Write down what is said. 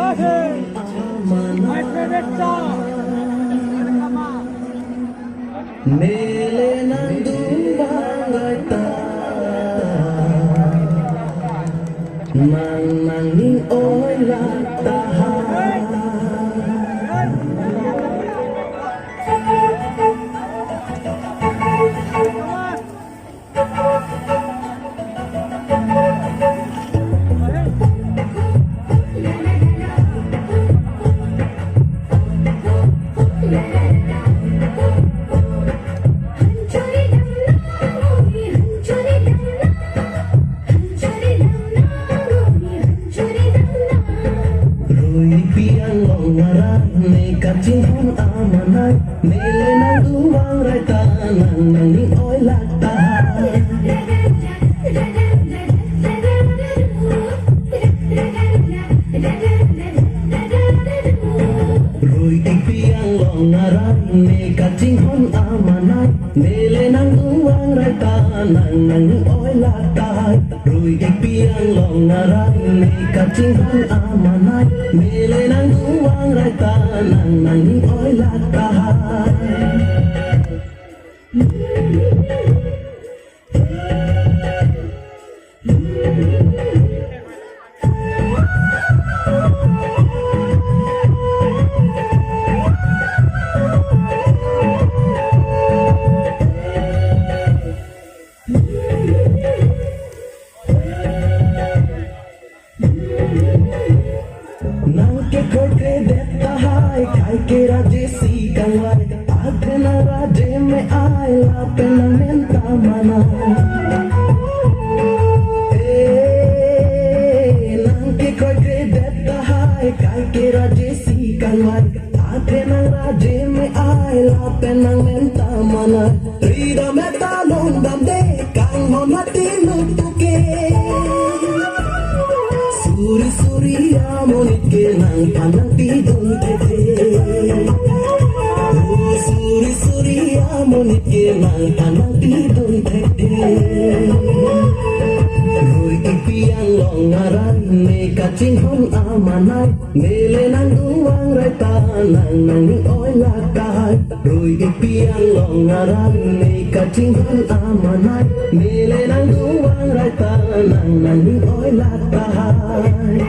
My favorite song. Nele nandumbalata Mananging oy latahan Kacing hon amanay Nele nang duwang raita Nanging oy latahan Ruy ipiang longaran Ne kacing hon amanay Nele nang duwang raita Nanging oy latahan Ruy ipiang longaran Ne kacing hon amanay Nele nang duwang raita Nanging oy latahan Nang ke koi ke deta hai kai ke raje si kangwai adna raje me ai la pena menta mana nang ke koi ke deta hai kai ke raje si kangwai adna raje me ai la pena menta mana rida meta londam de kang honati lutuke Suri suri amonit ke nang panang tidur tete Oh suri suri amonit ke nang panang tidur tete Rui ipiang longaran ne kacing hon amanay Nele nang duwang raita nanging oy latahan Rui ipiang longaran ne kacing hon amanay Nele nang duwang raita nanging oy latahan